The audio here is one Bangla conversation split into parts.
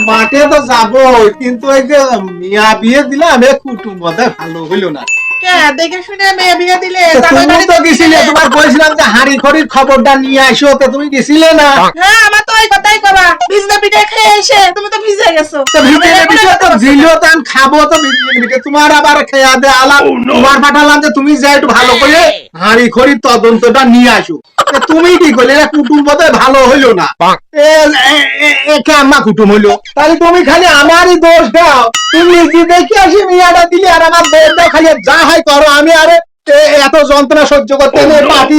মাঠে তো যাবো, কিন্তু ওই যে মিয়া বিয়ে দিলাম কুটুম বোধহয় ভালো হইলো না। দেখে শুনে মেয়ে বিয়ে দিলে তুমি তো গেছিলে, তোমার বলছিলাম যে হাড়ি খড়ির খবরটা নিয়ে আসো, তো তুমি গেছিলে না। হ্যাঁ, আমার তো ওই কথাই কবা, ভিজে পিঠে খেয়ে এসে তুমি তো ভিজে গেছো। তো ভিতরে ভিতরে তো ঝিলিও তো আমি খাবো, তো ভিতরে তোমার আবার খেয়া দে আলাপ। তোমার পাঠালাম যে তুমি যাই একটু ভালো করে হাড়ি খড়ির তদন্তটা নিয়ে আসো। তুমি কি করলে, কুটুম বোধহয় ভালো হইলো না। একে আম্মা কুটুম হইলো, তাহলে তুমি খালি আমারই দোষ দাও। তুমি নিজে দেখে আসি মিয়াটা দিলে, আর আমার দোষ দাও খালি। যা হয় করো, আমি আরে এত যন্ত্রণা সহ্য করতে পার্টি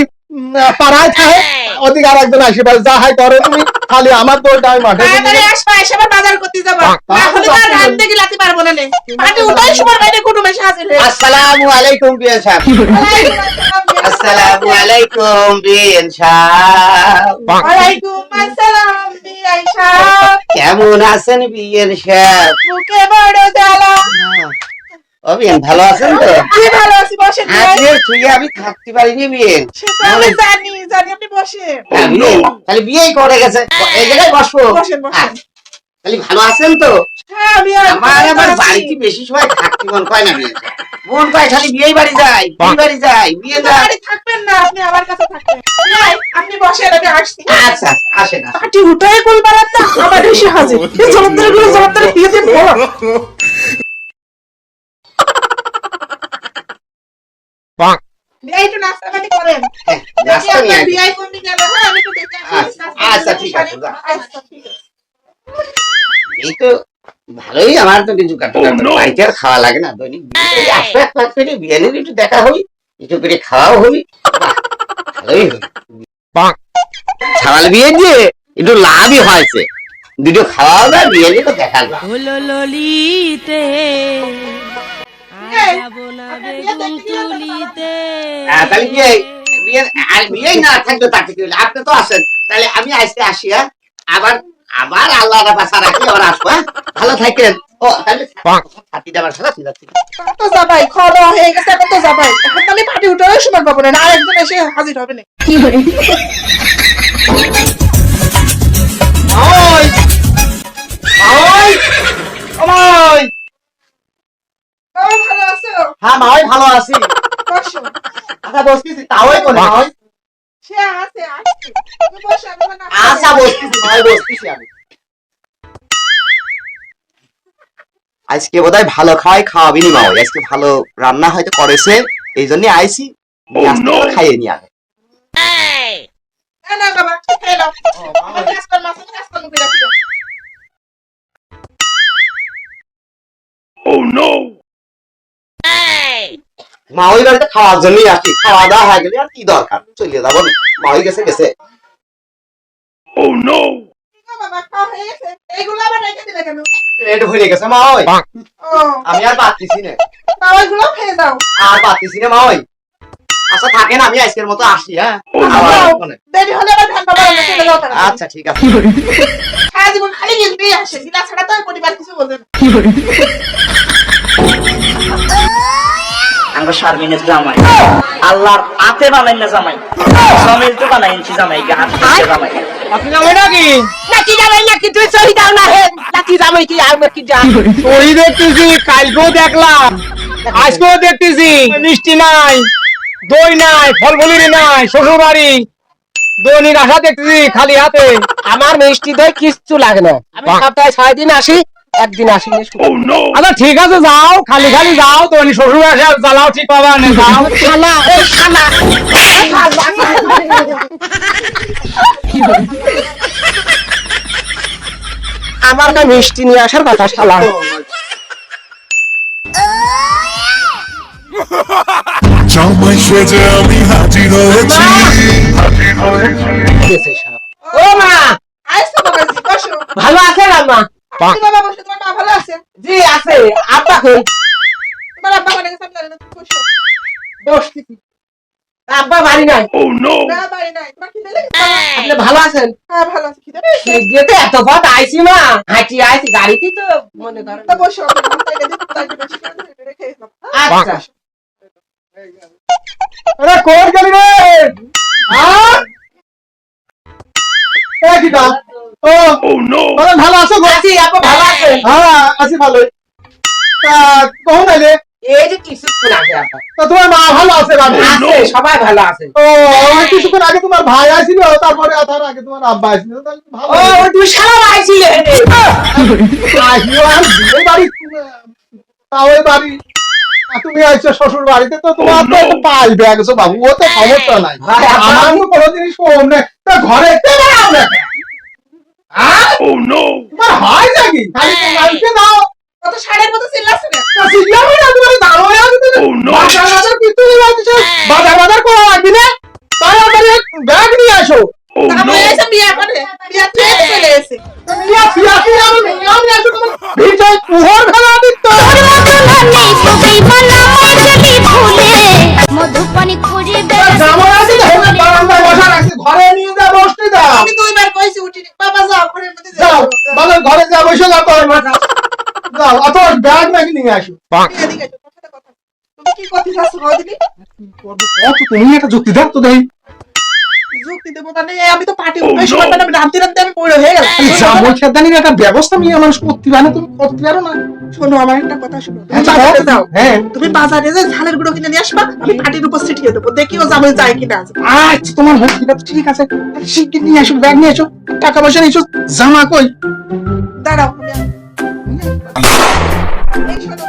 পাড়ায় থাকে, ওদিকে আর একজন আসে যা হয় করো, তুমি খালি আমার দোষটা আমি মাঠে বাজার করতে যাবো, রাখতে গেলাতে পারবো না। উঠাই সময় বাইরে কুটুম এসে হাজির। আসসালামু আলাইকুম বিয়ান সাহেব। আসসালামু আলাইকুম বিয়ান সাহেব। ওয়ালাইকুম আসসালাম বিয়ান সাহেব। কেমন আছেন বিয়ান সাহেব? মুখে বড় জ্বালা। ও বিয়ান ভালো আছেন তো? আমি ভালো আছি, বসেন। আজকে তুই আমি থাকতে পারিনি বিয়ান। সেটা আমি জানি, আপনি বসেন। তাহলে বিয়েই করে গেছে, এই জায়গায় বসবো। বসেন বসেন। তাহলে ভালো আছেন তো? হ্যাঁ, আমি আমার বাড়িতে বেশি সময় থাকতে মন কয় না বিয়ান সাহেব। মন কয় খালি বিয়েই বাড়ি যায়, বিয়ে বাড়ি যায়, বিয়ে যায়। বাড়ি থাকবেন না, আপনি আমার কাছে থাকবেন। আপনি বসেন, আমি আসছি। আচ্ছা আসেন। পাটি উঠাই কোল বাড়াত না, আমার এসে হাজির। এই জবাবদারি দিয়ে দিন। একটু নাস্তা পানি করেন। দেখি আপনার বিয়ে কোন দিন গেল। হ্যাঁ, আমি তো দেখে আসি। আচ্ছা, ঠিক আছে, যা। আচ্ছা, ঠিক আছে। এই তো ভালোই, আমার তো কিছু বাড়িতে আর খাওয়া লাগে না। দৈনিক আসো এক পাক করে বিরিয়ানির একটু দেখা হই, একটু করে খাওয়াও হই, ভালোই হই। ছাড়াল বিয়ে দিয়ে একটু লাভই হয়েছে, দুটো খাওয়া হবে, বিরিয়ানি তো দেখা যাবে। তাহলে বিয়ে না থাকলে তাকে কি হলো? আপনি তো আসেন, তাহলে আমি আজকে আসি। হ্যাঁ, আবার আবার আল্লাহ বাসা রাখি, আবার আসবো। ভালো থাকেন। ও তাহলে হাতিটা আমার সাথে যাচ্ছি। তো যাবাই, খাওয়া হয়ে গেছে, এখন তো যাবাই। এখন তাহলে পাটি উঠারও সময় পাবো না, আরেকজন এসে হাজির হবে না। ভালো আছো? হ্যাঁ মাই ভালো আছি। বসো। আচ্ছা বসতেছি, তাওই করে মাই। সে আছে, আসছে। তুমি বসো, আমি আমার নাস্তা আচ্ছা করি। বসতেছি মাই, বসতেছি আমি। আজকে বোধহয় ভালো খাওয়াবি নি মাও, আজকে ভালো রান্না হয়তো করেছে, এই জন্য আইসি খাইয়ে নি আগে। না বাবা, খেয়ে নাও। আমার নাস্তার মাছ আছে, নাস্তা মুখে রাখিও। মা ওই বাড়িতে খাওয়ার জন্যই আসি, খাওয়া দাওয়া হয়ে গেলে আর কি দরকার, চলে যাবো না। মা ওই গেছে। ঠিক আছে বাবা, খাওয়া হয়ে গেছে। এইগুলো আবার রেখে দিলে কেন? পেট ভরে গেছে মা ওই, ও, আমি আর পারতেছি না, তা ওইগুলো খেয়ে যাও। আর পারতেছি না মা ওই। আচ্ছা থাকেন, আমি আজকের মতো আসি। হ্যাঁ, যাও। দেরি হলে আবার ধ্যান বাবা রান্না চলে যাও তাড়াতাড়ি। আচ্ছা ঠিক আছে। সারা জীবন খালি গিলতেই আসে, গিলা ছাড়া তো ওই পরিবার কিছু বোঝে না। আমরা শারমিনের জামাই, আল্লাহর হাতে বানাই না জামাই, জমির তো বানাইছি জামাই, হাতে জামাই। আপনি যাবেন নাকি? নাকি যাবে নাকি, তুই চলি দাও না হে। নাকি যাবে কি আর কি যা। ওই দেখতেছি, কালকেও দেখলাম, আজকেও দেখতেছি, মিষ্টি নাই, দই নাই, ফলফুলির নাই, শ্বশুর বাড়ি দৈনিক আশা দেখতেছি খালি হাতে। আমার মিষ্টি দই কিচ্ছু লাগে না, আমি সপ্তাহে 6 দিন আসি, একদিন আসি না। আচ্ছা ঠিক আছে, যাও, খালি খালি যাও, দৈনিক শ্বশুর আসে আর জ্বালাও ঠিক পাবা না, যাও। খানা এই খানা আমার না মিষ্টি নিয়ে আসার কথা শালা। জামাই সেজে আমি হাজির হয়েছি। ও মা, আইসো বাবাজি, বসো। ভালো আছেন আম্মা? আপনি বাবা বসো, তোমার মা ভালো আছে? জি আছে। আব্বা কই? তোমার আব্বা মানে গেছে, আপনার বসো। বসতেছি। আব্বা বাড়ি নাই? না, বাড়ি নাই। তোমার খিদে লেগেছে? আপনি ভালো আছেন? হ্যাঁ, ভালো আছে। খিদে পেয়েছে? যেতে এত পথ আইছি মা, হাঁটি আইছি গাড়িতে, তো মনে করেন। তা বসো, আমি নাস্তা এনে দিই, তাই বেশি করে ধরে ধরে খেয়ে নাও। আচ্ছা আরে কোন গেলি রে? হ্যাঁ, এ কিটা? ও বাজান ভালো আছো গো? আছি, আপু ভালো আছেন? হ্যাঁ আছি ভালোই। তা কখন এলে? এই যে কিছুক্ষণ আগে আপা। তা তোমার মা ভালো আছে বাড়ি? আছে, সবাই ভালো আছে। ও ওই কিছুক্ষণ আগে তোমার ভাই আসছিল, তারপরে তার আগে তোমার আব্বা আসছিল। তাহলে তো ভালো। ও ওই দুই শালা আইছিলে আসলো আর ওই বাড়ি, তা ওই বাড়ি আর তুমি আইছো শ্বশুর বাড়িতে, তো তোমার তো একটু পাই ব্যাগছো বাবু, ও তো সমস্যা নাই। ভাই, আমার- আমার তো কোনো জিনিস কম নেই। তা ঘরে কে বানাও না? হ্যাঁ? তোমার হয় নাকি? খালি তো মানুষকে দাও। কত ষাঁড়ের মতো চিল্লাচ্ছে না। তা সিরিয়াল হয়ে যাবে, তুমি দাঁড়ো হয়ে যাবে তুমি। বাজার কিছু নিয়ে যাচ্ছে, বাজার করা লাগবে না। তাই আমার এক ব্যাগ নিয়ে আসো। তারপরে এসে বিয়া করে, বিয়া থেকে চলে এসে। ইয়া ফিয়া ফিয়া আমি আসো তোমার ভিতরে পুহর ফেলা দিত। মধুপানি খুঁজে জামাই আছে তো, ওকে বারান্দায় বসা রাখছি, ঘরে নিয়ে যা বসতে দাও। আমি দুইবার কইছি উঠিনি, বাবা যাও ঘরের মধ্যে যাও, বাজার ঘরে যা বসে যাও তো। যাও, অত ব্যাগ নাকি নিয়ে আসো। এদিকে এসো, কথাটা কথা। তুমি কি করতে চাচ্ছ বৌদিনি? অত তুমি একটা যুক্তি দাও তো দেই। যুক্তি দেবো মানে আমি তো পার্টি উঠে সময় মানে রামতি রামতি আমি পড়ে হয়ে গেলাম। জামাই খেদানির একটা ব্যবস্থা মেয়ে মানুষ করতে পারে, তুমি করতে পারো না। শোনো আমার একটা কথা শোনো, তুমি আচ্ছা, বাজারে যাও। হ্যাঁ তুমি বাজারে যে ঝালের গুঁড়ো কিনে নিয়ে আসবা, আমি পার্টির উপর ছিটিয়ে দেবো, দেখিও জামাই যায় কিনা আজ। আচ্ছা তোমার ঠিক আছে, শিগগির নিয়ে আসো, ব্যাগ নিয়ে এসো, টাকা পয়সা নিয়ে এসো। জামা কই? দাঁড়াও আমি এই শোনো,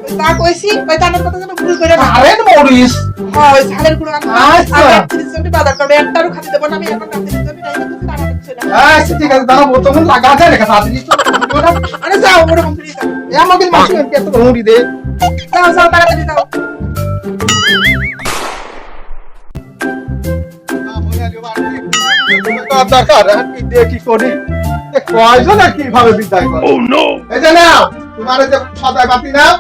ওই যা কইছি ওই দানের কথা যেন ভুল করে না। আরে মরিস। হ্যাঁ ওই ঝালের গুঁড়ো আনবা। আচ্ছা। আর রাত্রির জন্য বাজার করবে, একটারও খাতে দেবো না আমি, এখন রাত্রির জন্য টাইম দিচ্ছি, তারা দিচ্ছে না। আচ্ছা ঠিক আছে, দাঁড়াবো, তখন লাগা আছে রেখা তাড়াতাড়ি তো। আরে যাও ওরকম করে যাও, আমাকে মাসে এত হুঁড়ি দে। যাও যাও তাড়াতাড়ি যাও। দরকার কি দিয়ে কি করি, কয়জন আর কিভাবে বিদায় করে। এই যে নাও তোমার এই যে সদাই বাতি নাও।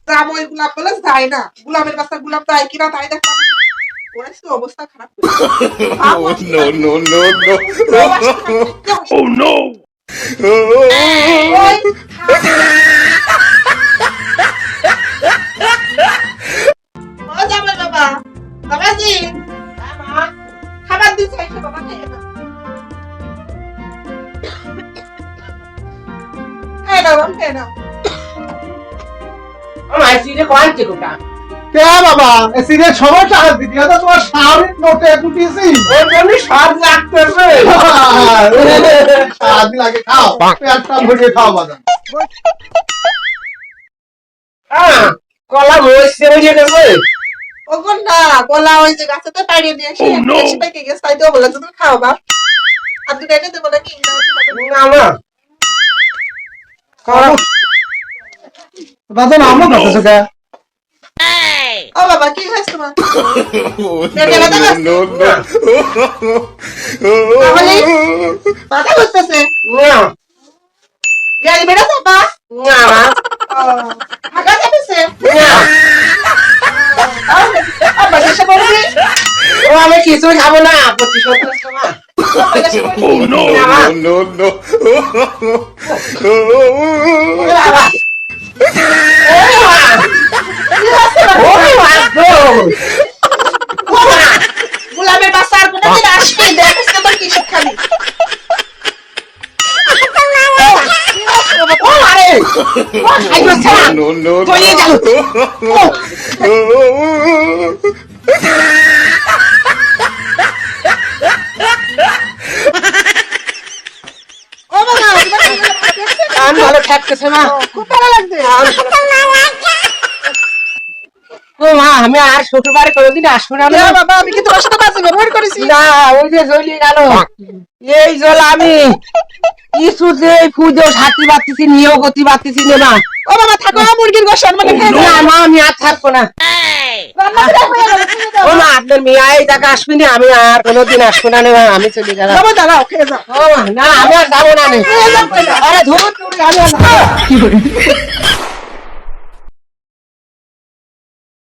জাম ওই গোলাপ বলে যায় না, গোলাপের বাচ্চা গোলাপ যায় কিনা তাই দেখ। ওরা তো অবস্থা খারাপ জামাই বাবা, বাবাজি খাবার দিচ্ছে, এসো বাবা খেয়ে নাও। খেয়ে নাও বাবা, খেয়ে নাও। আমার সিরে কোয়ান্টি কোটা কে বাবা এই সিরিয়াল সময় টাকা দিতে হবে, তোমার শাড়ির নোটে কুটিয়েছি। ওর জন্য সব লাগতেছে স্বাদ লাগে, খাও পেটটা ভরে খাও বাজার। কলা বসছে বুঝে দেবে ওগো না গলা ওই যে গাছেতে পাড়িয়ে নিয়ে এসে বেশি পেকে গেছে, তাই তো বললাম তুমি খাও বাপ। আর দুটো এনে দেবো নাকি? বাজার আমরা কাছে কে ও বাবা কি হয়েছে তোমার? পেটে ব্যথা করছে? তাহলে মাথা ঘুরতেছে? গাড়ি বেড়া চাপা? হাগা চাপিছে? আবার এসে বলবি? ও আমি কিছুই খাবো না 25 টাকা গোলামের বাচ্চা আর কোনোদিন আসবে, দেখিস না তোর কি শিক্ষানি। ও বাবা কান ভালো ঠেকতেছে না খুব ভালো লাগছে। ও মা আমি আর শ্বশুর বাড়ি কোনোদিন আসবো না না বাবা আমি কি তোমার সাথে বাজে ব্যবহার করেছি? না ওই যে জ্বলিয়ে গেল এই জল আমি কিছু যে পুজো সাথী বাতিছি নিয়েও গতি বাতিছি না ও বাবা থাকো, মুরগির গোশ মানে খেয়ে না যাও। মা আমি আর থাকবো না রান্না করে হয়ে গেল, খেয়ে যাও। ও মা আপনার মেয়ে এই টাকা আসবি না আমি আর কোনোদিন আসবো না মা আমি চলে গেলাম বাবা দাঁড়াও খেয়ে যাও। ও মা, না আমি আর যাবো না আরে ধুর আমি আর